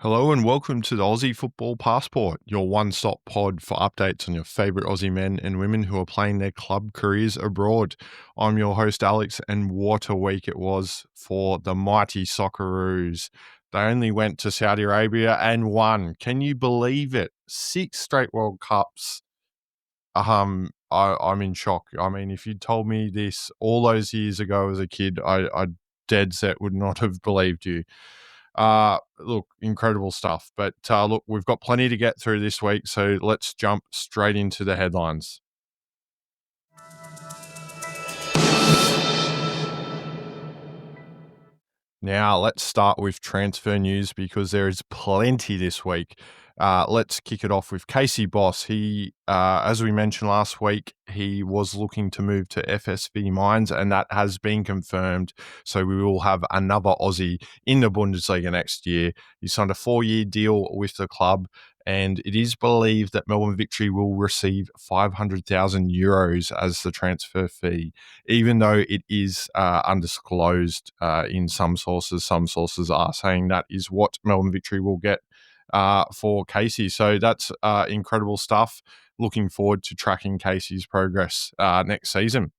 Hello and welcome to the Aussie Football Passport, your one-stop pod for updates on your favourite Aussie men and women who are playing their club careers abroad. I'm your host Alex, and what a week it was for the mighty Socceroos. They only went to Saudi Arabia and won. Can you believe it? 6 straight World Cups. I'm in shock. I mean, if you'd told me this all those years ago as a kid, I dead set would not have believed you. Look, incredible stuff. But look, we've got plenty to get through this week, so let's jump straight into the headlines. Now, let's start with transfer news because there is plenty this week. Let's kick it off with Kasey Bos. He, as we mentioned last week, he was looking to move to FSV Mainz, and that has been confirmed. So we will have another Aussie in the Bundesliga next year. He signed a 4-year deal with the club, and it is believed that Melbourne Victory will receive 500,000 euros as the transfer fee, even though it is undisclosed in some sources. Some sources are saying that is what Melbourne Victory will get for Kasey. So that's incredible stuff. Looking forward to tracking Kasey's progress next season.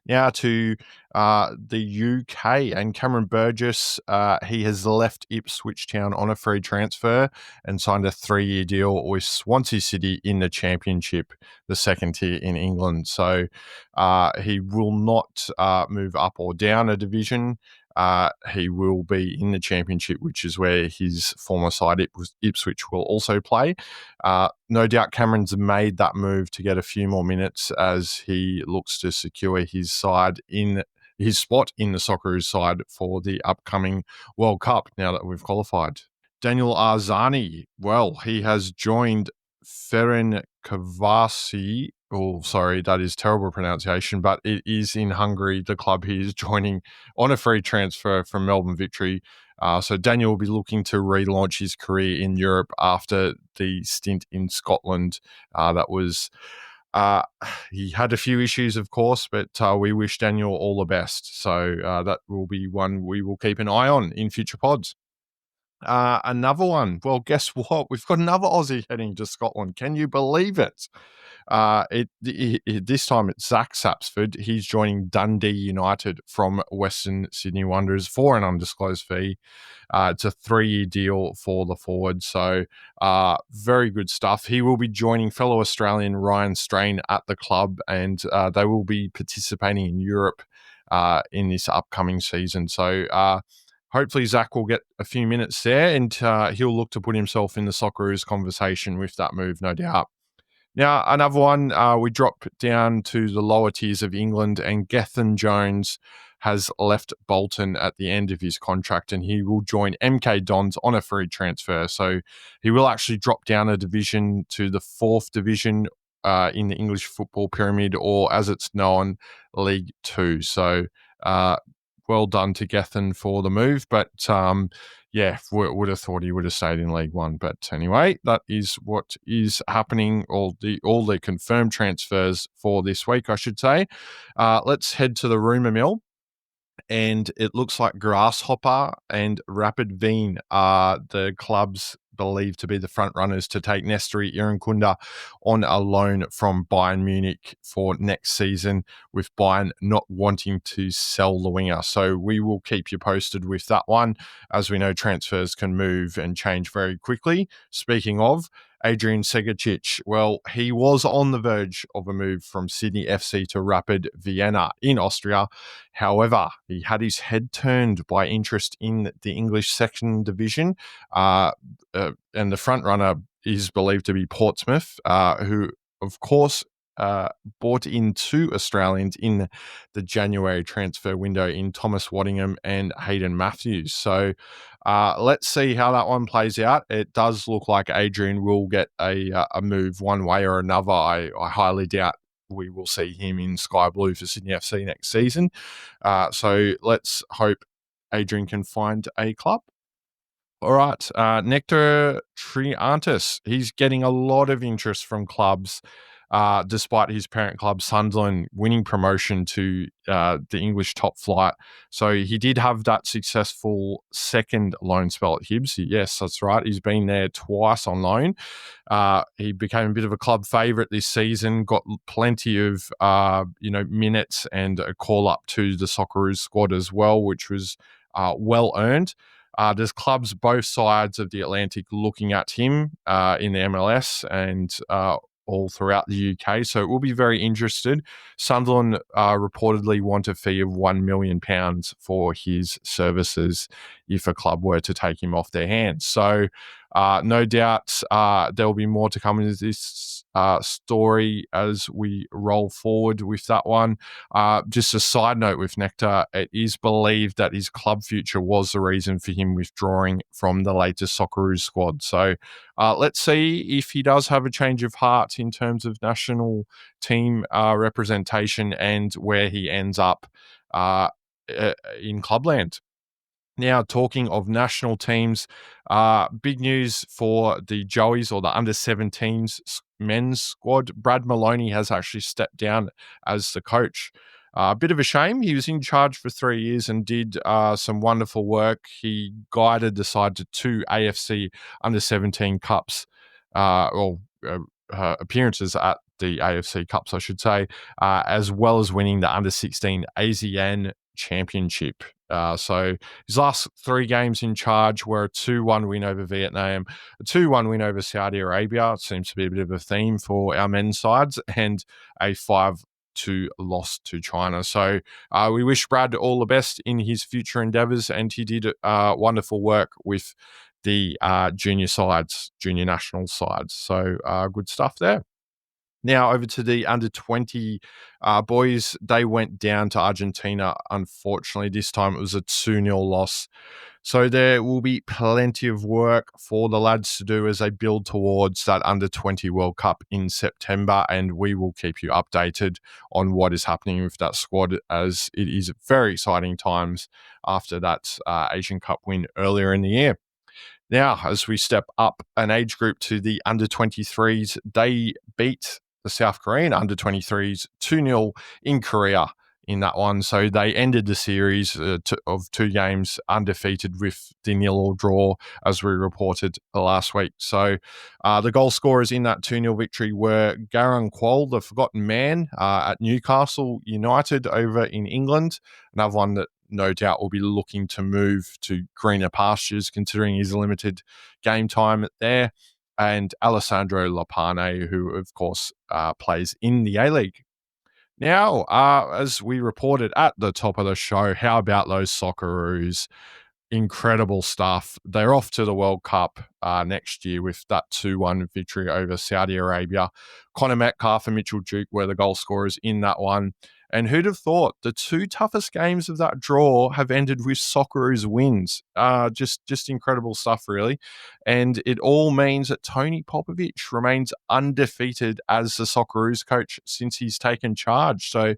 Now to the UK and Cameron Burgess. He has left Ipswich Town on a free transfer and signed a 3-year deal with Swansea City in the Championship, the second tier in England. So he will not move up or down a division. He will be in the Championship, which is where his former side Ipswich will also play. No doubt Cameron's made that move to get a few more minutes as he looks to secure his side in his spot in the Socceroos side for the upcoming World Cup now that we've qualified. Daniel Arzani, well, he has joined Ferencvárosi. Oh, sorry, that is terrible pronunciation, but it is in Hungary, the club he is joining on a free transfer from Melbourne Victory. So Daniel will be looking to relaunch his career in Europe after the stint in Scotland. He had a few issues, of course, but we wish Daniel all the best. So that will be one we will keep an eye on in future pods. Another one. Well, guess what? We've got another Aussie heading to Scotland. Can you believe it? This time it's Zach Sapsford. He's joining Dundee United from Western Sydney Wanderers for an undisclosed fee. It's a 3-year deal for the forward. So very good stuff. He will be joining fellow Australian Ryan Strain at the club, and they will be participating in Europe in this upcoming season. So hopefully Zach will get a few minutes there, and he'll look to put himself in the Socceroos conversation with that move, no doubt. Now, another one, we drop down to the lower tiers of England, and Gethin Jones has left Bolton at the end of his contract, and he will join MK Dons on a free transfer. So he will actually drop down a division to the 4th division in the English football pyramid, or as it's known, League 2. So well done to Gethin for the move, but would have thought he would have stayed in League 1. But anyway, that is what is happening, all the confirmed transfers for this week, I should say. Let's head to the rumour mill. And it looks like Grasshopper and Rapid Wien are the clubs believed to be the front runners to take Nestor Irankunda on a loan from Bayern Munich for next season, with Bayern not wanting to sell the winger. So we will keep you posted with that one. As we know, transfers can move and change very quickly. Speaking of, Adrian Segacic, well, he was on the verge of a move from Sydney FC to Rapid Vienna in Austria. However, he had his head turned by interest in the English second division, and the front runner is believed to be Portsmouth, who, of course, bought in 2 Australians in the January transfer window in Thomas Waddingham and Hayden Matthews. So let's see how that one plays out. It does look like Adrian will get a move one way or another. I highly doubt we will see him in Sky Blue for Sydney FC next season. So let's hope Adrian can find a club. All right, Nectar Triantis. He's getting a lot of interest from clubs despite his parent club Sunderland winning promotion to the English top flight. So he did have that successful second loan spell at Hibs. Yes, that's right. He's been there twice on loan. He became a bit of a club favourite this season, got plenty of minutes and a call up to the Socceroos squad as well, which was well earned. There's clubs both sides of the Atlantic looking at him in the MLS and all throughout the UK. So it will be very interested. Sunderland reportedly want a fee of £1 million for his services if a club were to take him off their hands. So no doubt there will be more to come in this story as we roll forward with that one. Just a side note with Nectar, it is believed that his club future was the reason for him withdrawing from the latest Socceroos squad. So let's see if he does have a change of heart in terms of national team representation and where he ends up in clubland. Now, talking of national teams, big news for the Joeys or the under-17s men's squad. Brad Maloney has actually stepped down as the coach. A bit of a shame. He was in charge for 3 years and did some wonderful work. He guided the side to 2 AFC under-17 cups, appearances at the AFC Cups, I should say, as well as winning the under-16 ASEAN Championship. So his last 3 games in charge were a 2-1 win over Vietnam, a 2-1 win over Saudi Arabia. It seems to be a bit of a theme for our men's sides, and a 5-2 loss to China. So we wish Brad all the best in his future endeavours, and he did wonderful work with the junior sides, junior national sides. So good stuff there. Now over to the under-20 boys. They went down to Argentina, unfortunately. This time it was a 2-0 loss. So there will be plenty of work for the lads to do as they build towards that under-20 World Cup in September, and we will keep you updated on what is happening with that squad, as it is very exciting times after that Asian Cup win earlier in the year. Now, as we step up an age group to the under-23s, they beat the South Korean under-23s 2-0 in Korea in that one. So they ended the series of 2 games undefeated with the 0-0 draw, as we reported last week. So the goal scorers in that 2-0 victory were Garang Kwol, the forgotten man, at Newcastle United over in England. Another one that no doubt will be looking to move to greener pastures considering his limited game time there. And Alessandro Lapane, who, of course, plays in the A-League. Now, as we reported at the top of the show, how about those Socceroos? Incredible stuff. They're off to the World Cup next year with that 2-1 victory over Saudi Arabia. Connor Metcalf and Mitchell Duke were the goal scorers in that one. And who'd have thought the 2 toughest games of that draw have ended with Socceroos wins? Just incredible stuff, really. And it all means that Tony Popovic remains undefeated as the Socceroos coach since he's taken charge. So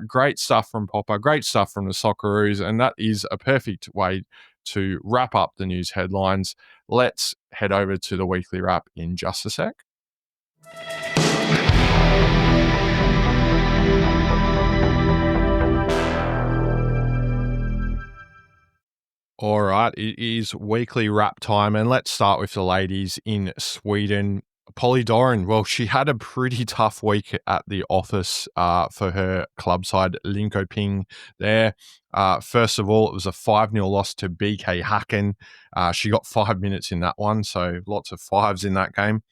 great stuff from Popper, great stuff from the Socceroos, and that is a perfect way to wrap up the news headlines. Let's head over to the weekly wrap in just a sec. All right, it is weekly wrap time, and let's start with the ladies in Sweden. Polly Doran, well, she had a pretty tough week at the office for her club side, Linköping there. First of all, it was a 5-0 loss to BK Häcken. She got 5 minutes in that one, so lots of 5s in that game.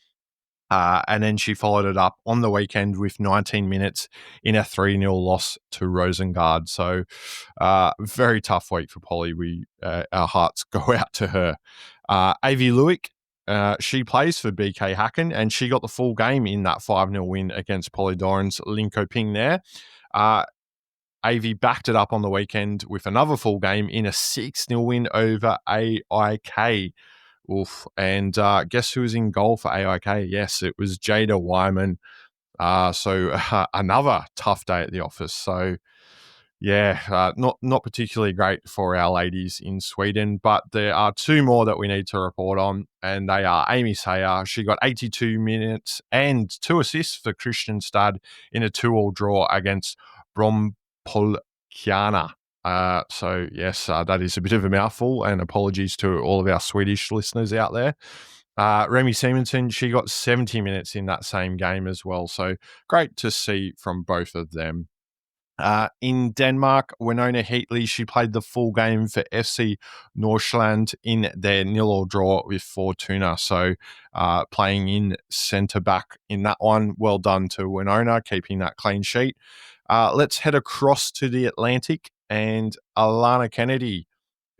And then she followed it up on the weekend with 19 minutes in a 3-0 loss to Rosengard. So very tough week for Polly. Our hearts go out to her. Avi Luik, she plays for BK Häcken, and she got the full game in that 5-0 win against Polly Doran's Linköping there. Avi backed it up on the weekend with another full game in a 6-0 win over AIK. Oof. And guess who was in goal for AIK? Yes, it was Jada Wyman. So another tough day at the office. So Yeah, not particularly great for our ladies in Sweden, but there are two more that we need to report on, and they are Amy Sayer. She got 82 minutes and 2 assists for Kristianstad in a 2-2 draw against Brompolkiana. So, yes, that is a bit of a mouthful, and apologies to all of our Swedish listeners out there. Remy Simonson, she got 70 minutes in that same game as well. So, great to see from both of them. In Denmark, Winona Heatley, she played the full game for FC Nordsjælland in their 0-0 draw with Fortuna. So playing in centre-back in that one. Well done to Winona, keeping that clean sheet. Let's head across to the Atlantic, and Alana Kennedy,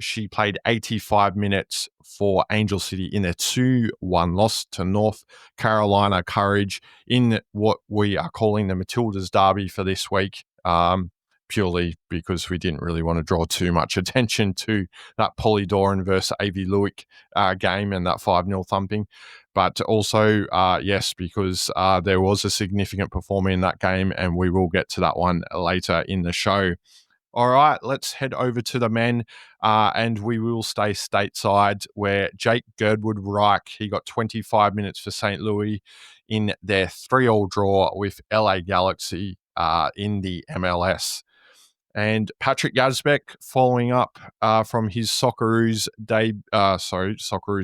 she played 85 minutes for Angel City in their 2-1 loss to North Carolina Courage in what we are calling the Matildas Derby for this week, purely because we didn't really want to draw too much attention to that Polly Doran versus A.V. Lewick game and that 5-0 thumping. But also, yes, because there was a significant performer in that game, and we will get to that one later in the show. All right, let's head over to the men, and we will stay stateside where Jake Girdwood Reich, he got 25 minutes for St. Louis in their 3-3 draw with LA Galaxy in the MLS. And Patrick Yazbek, following up from his Socceroos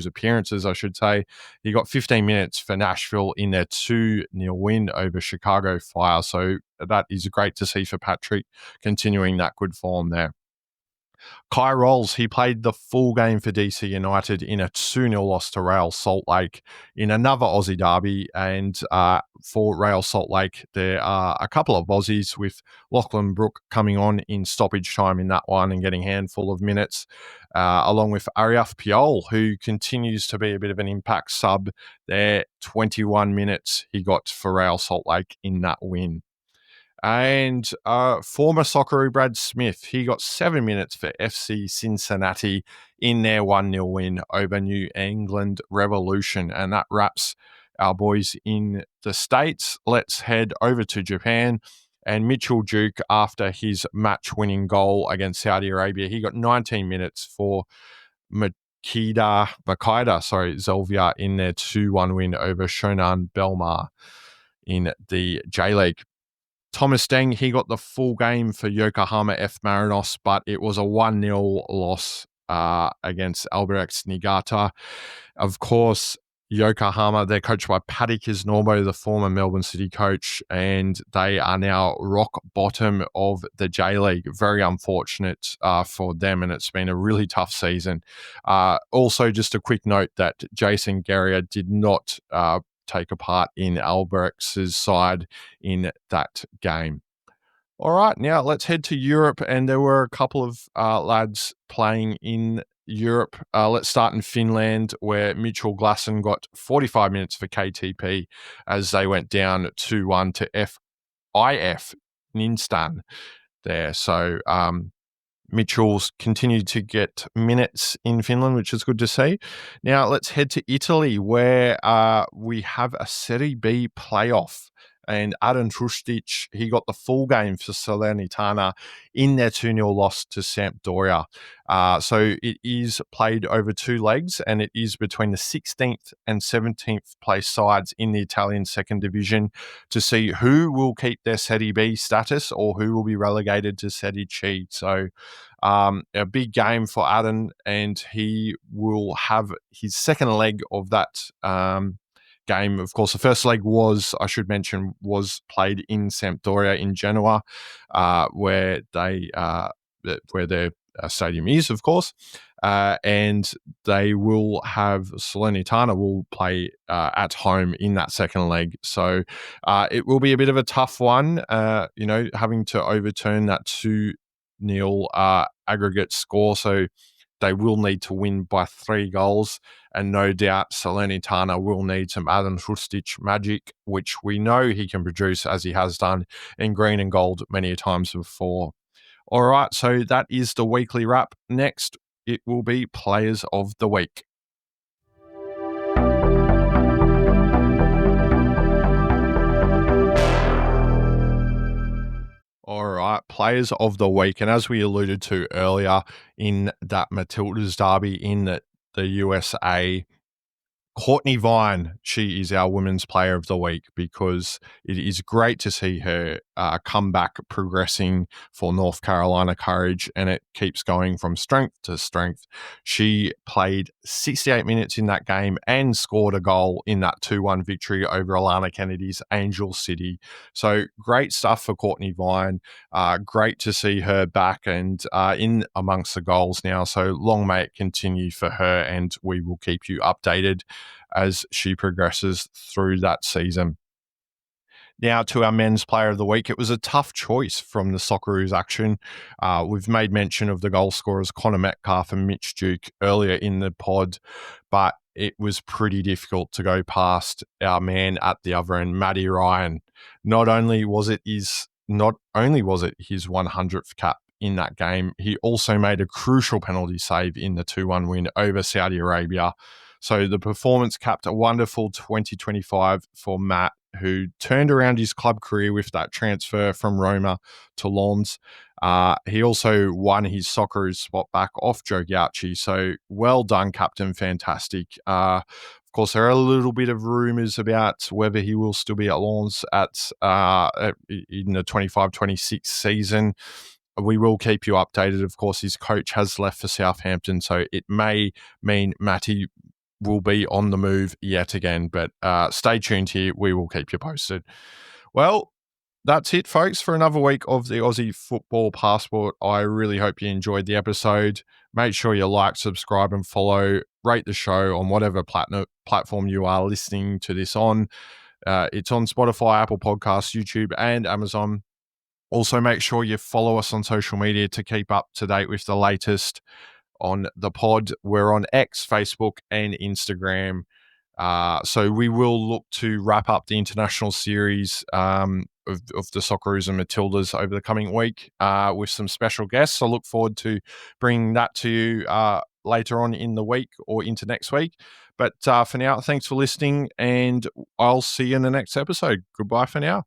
appearances, I should say, he got 15 minutes for Nashville in their 2-0 win over Chicago Fire. So that is great to see for Patrick, continuing that good form there. Kai Rolls, he played the full game for DC United in a 2-0 loss to Real Salt Lake in another Aussie derby. And for Real Salt Lake, there are a couple of Aussies, with Lachlan Brook coming on in stoppage time in that one and getting a handful of minutes, along with Ariaf Piol, who continues to be a bit of an impact sub there. 21 minutes he got for Real Salt Lake in that win. And former Socceroo Brad Smith, he got 7 minutes for FC Cincinnati in their 1-0 win over New England Revolution. And that wraps our boys in the States. Let's head over to Japan. And Mitchell Duke, after his match-winning goal against Saudi Arabia, he got 19 minutes for Makeda Zelvia in their 2-1 win over Shonan Belmar in the J-League. Thomas Deng, he got the full game for Yokohama F. Marinos, but it was a 1-0 loss against Albirex Niigata. Of course, Yokohama, they're coached by Paddy Kisnorbo, the former Melbourne City coach, and they are now rock bottom of the J-League. Very unfortunate for them, and it's been a really tough season. Also, just a quick note that Jason Guerrier did not take a part in Alberex's side in that game. All right, now let's head to Europe, and there were a couple of lads playing in Europe. Let's start in Finland, where Mitchell Glasson got 45 minutes for KTP as they went down 2-1 to FIF Ninstan there. So Mitchell's continued to get minutes in Finland, which is good to see. Now let's head to Italy, where we have a Serie B playoff. And Adam Trustic, he got the full game for Salernitana in their 2-0 loss to Sampdoria. So it is played over 2 legs, and it is between the 16th and 17th place sides in the Italian second division to see who will keep their Serie B status or who will be relegated to Serie C. So a big game for Adam, and he will have his second leg of that game. Of course, the first leg was played in Sampdoria in Genoa, where their stadium is, of course, and they will have Salernitana will play at home in that second leg. So it will be a bit of a tough one, having to overturn that 2-0 aggregate score. So they will need to win by 3 goals, and no doubt Salernitana will need some Adam Trustic magic, which we know he can produce, as he has done in green and gold many times before. All right, so that is the weekly wrap. Next, it will be Players of the Week. All right, players of the week. And as we alluded to earlier in that Matildas derby in the USA, Courtney Vine, she is our Women's Player of the Week because it is great to see her come back progressing for North Carolina Courage, and it keeps going from strength to strength. She played 68 minutes in that game and scored a goal in that 2-1 victory over Alana Kennedy's Angel City. So great stuff for Courtney Vine. Great to see her back and in amongst the goals now. So long may it continue for her, and we will keep you updated as she progresses through that season. Now to our Men's Player of the Week. It was a tough choice from the Socceroos action. We've made mention of the goal scorers Connor Metcalf and Mitch Duke earlier in the pod, but it was pretty difficult to go past our man at the other end, Matty Ryan. Not only was it his 100th cap in that game, he also made a crucial penalty save in the 2-1 win over Saudi Arabia. So the performance capped a wonderful 2025 for Matt, who turned around his club career with that transfer from Roma to Lens. He also won his Socceroos spot back off Joe Gauci. So well done, Captain. Fantastic. Of course, there are a little bit of rumours about whether he will still be at Lens in the 25-26 season. We will keep you updated. Of course, his coach has left for Southampton, so it may mean Matty will be on the move yet again, but stay tuned here. We will keep you posted. Well, that's it, folks, for another week of the Aussie Football Passport. I really hope you enjoyed the episode. Make sure you like, subscribe, and follow. Rate the show on whatever platform you are listening to this on. It's on Spotify, Apple Podcasts, YouTube, and Amazon. Also, make sure you follow us on social media to keep up to date with the laytest on the pod. We're on X, Facebook, and Instagram. So we will look to wrap up the international series of the Socceroos and Matildas over the coming week with some special guests. I look forward to bringing that to you later on in the week or into next week. But for now, thanks for listening, and I'll see you in the next episode. Goodbye for now.